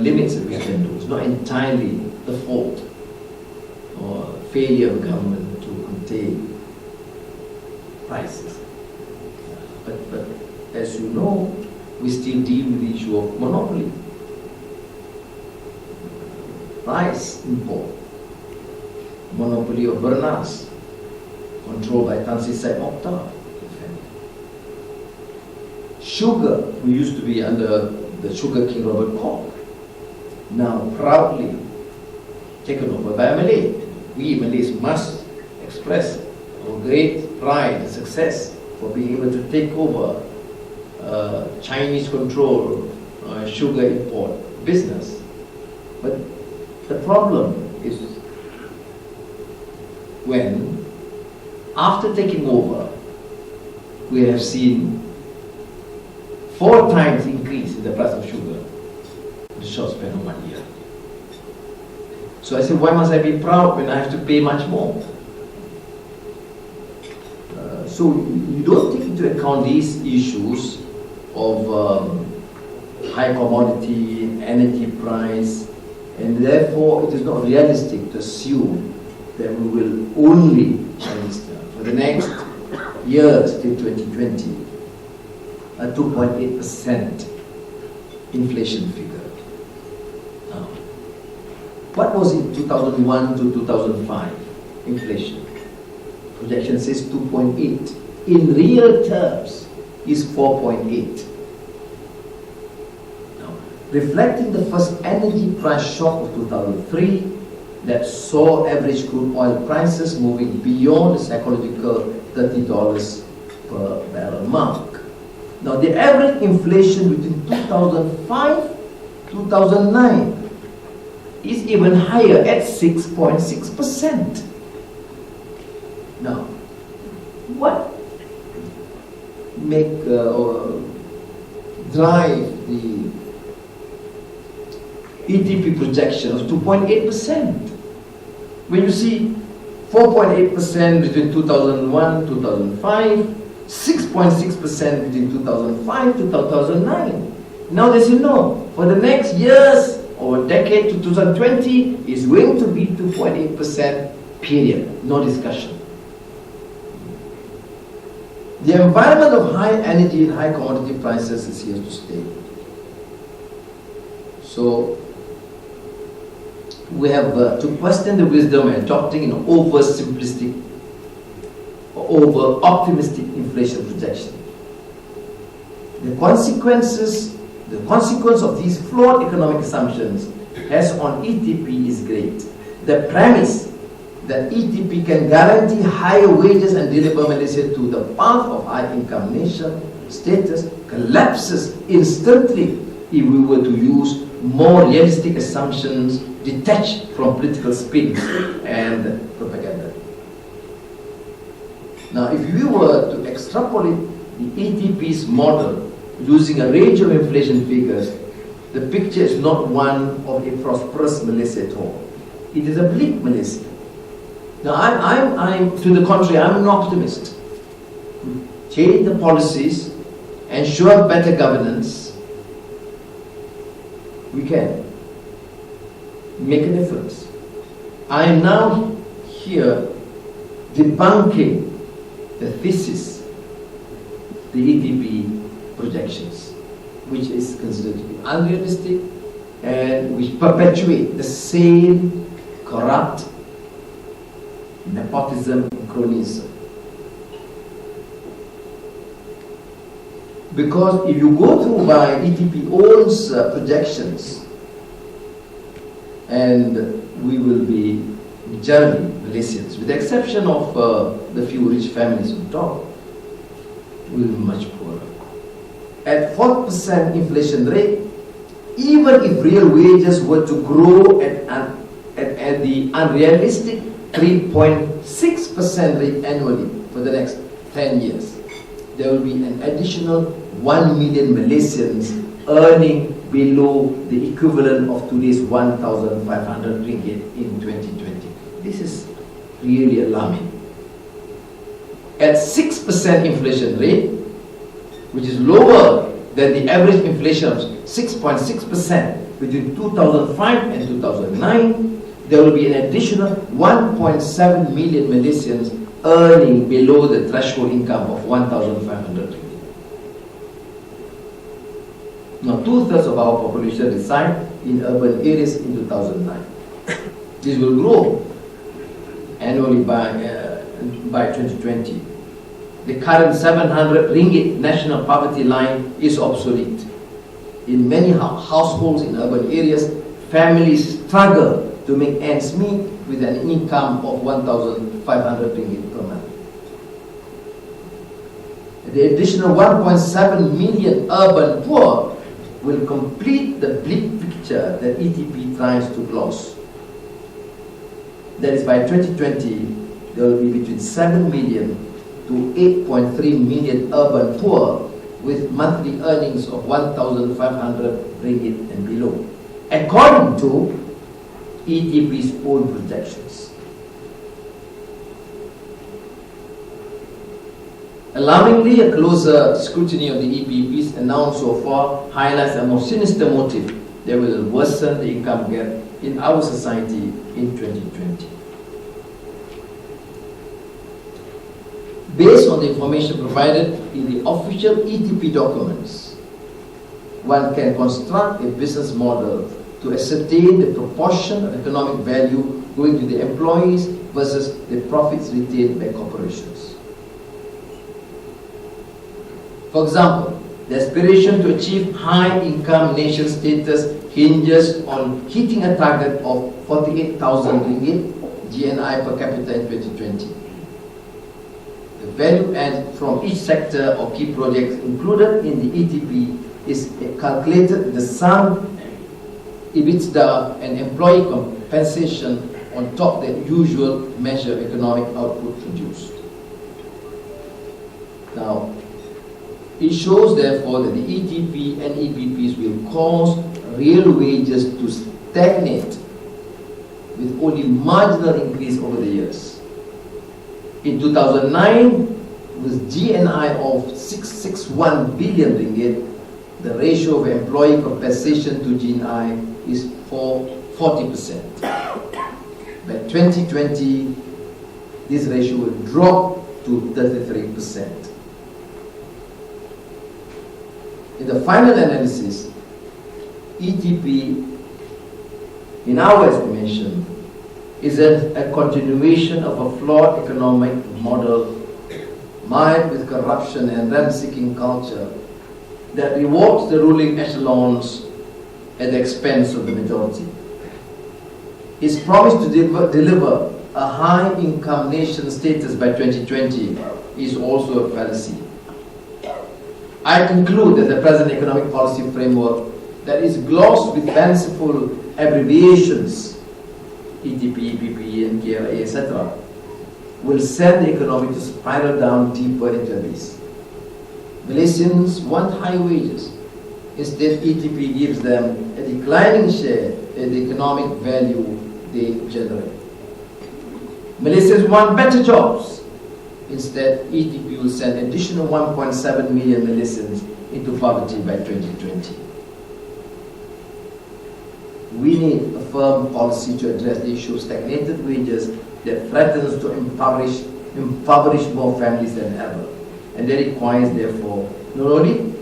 limits that we can do. It's not entirely the fault or failure of government to contain prices. But as you know, we still deal with the issue of monopoly. Rice import, monopoly of bananas, controlled by Tan Sri Mokhtar. Sugar, we used to be under the sugar king Robert Koch, now proudly taken over by Malay. We Malays must express our great pride and success for being able to take over Chinese control sugar import business. But the problem is when, after taking over, we have seen 4 times increase in the price of sugar in the short span of 1 year. So I said, why must I be proud when I have to pay much more? So you don't take into account these issues of high commodity, energy price, and therefore it is not realistic to assume that we will only register for the next years till 2020 a 2.8% inflation figure. Now, what was it 2001 to 2005 inflation? Projection says 2.8. In real terms is 4.8. Now, reflecting the first energy price shock of 2003 that saw average crude oil prices moving beyond the psychological $30 per barrel mark. Now, the average inflation between 2005 2009 is even higher at 6.6%. Now, what make or drive the ETP projection of 2.8%? When you see 4.8% between 2001 2005, 6.6% between 2005 to 2009. Now they say no, for the next years or decade to 2020 is going to be 2.8%, period, no discussion. The environment of high energy and high commodity prices is here to stay. So we have to question the wisdom and adopting an over-simplistic or over-optimistic inflation projection. The consequence of these flawed economic assumptions has on ETP is great. The premise that ETP can guarantee higher wages and deliver Malaysia to the path of high-income nation status collapses instantly if we were to use more realistic assumptions detached from political spins and propaganda. Now, if we were to extrapolate the ETP's model using a range of inflation figures, the picture is not one of a prosperous Malaysia at all. It is a bleak Malaysia. Now, I'm to the contrary, I'm an optimist. Change the policies, ensure better governance, we can make a difference. I am now here debunking the thesis, the ETP projections, which is considered to be unrealistic and which perpetuate the same corrupt nepotism and cronyism. Because if you go through by ETP owns projections, and we will be majority Malaysians, with the exception of the few rich families on top, will be much poorer. At 4% inflation rate, even if real wages were to grow at the unrealistic 3.6% rate annually for the next 10 years, there will be an additional 1 million Malaysians earning below the equivalent of today's 1,500 ringgit in 2020. This is really alarming. At 6% inflation rate, which is lower than the average inflation of 6.6%, between 2005 and 2009, there will be an additional 1.7 million Malaysians earning below the threshold income of 1,500 ringgit. Now, 2/3 of our population reside in urban areas in 2009. This will grow annually by 2020. The current 700 ringgit national poverty line is obsolete. In many households in urban areas, families struggle to make ends meet with an income of 1,500 ringgit per month. The additional 1.7 million urban poor will complete the bleak picture that ETP tries to gloss. That is, by 2020, there will be between 7 million to 8.3 million urban poor with monthly earnings of 1,500 ringgit and below, according to ETP's own projections. Alarmingly, a closer scrutiny of the EPPs announced so far highlights a more sinister motive that will worsen the income gap in our society in 2020. Based on the information provided in the official ETP documents, one can construct a business model to ascertain the proportion of economic value going to the employees versus the profits retained by corporations. For example, the aspiration to achieve high income nation status hinges on hitting a target of 48,000 ringgit GNI per capita in 2020. The value add from each sector or key projects included in the ETP is calculated the sum, EBITDA and employee compensation on top of the usual measure economic output produced. Now, it shows therefore that the ETP and EPPs will cause real wages to stagnate with only marginal increase over the years. In 2009, with GNI of 661 billion ringgit, the ratio of employee compensation to GNI is 40%. By 2020, this ratio will drop to 33%. In the final analysis, ETP, in our estimation, is a continuation of a flawed economic model marred with corruption and rent-seeking culture that rewards the ruling echelons at the expense of the majority. Its promise to deliver a high-income nation status by 2020 is also a fallacy. I conclude that the present economic policy framework that is glossed with fanciful abbreviations, ETP, EPP, and KRA, etc., will send the economy to spiral down deeper into abyss. Malaysians want high wages. Instead, ETP gives them a declining share in the economic value they generate. Malaysians want better jobs. Instead, ETP will send additional 1.7 million Malaysians into poverty by 2020. We need a firm policy to address the issue of stagnated wages that threatens to impoverish more families than ever. And that requires, therefore, not only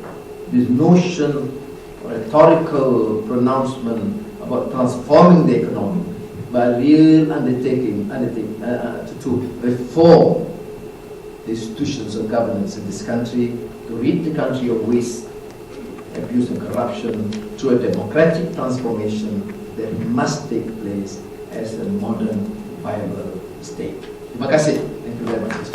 this notion or rhetorical pronouncement about transforming the economy, but a real undertaking to reform the institutions of governance in this country, to rid the country of waste, abuse and corruption through a democratic transformation that must take place as a modern, viable state. Terima kasih. Thank you very much.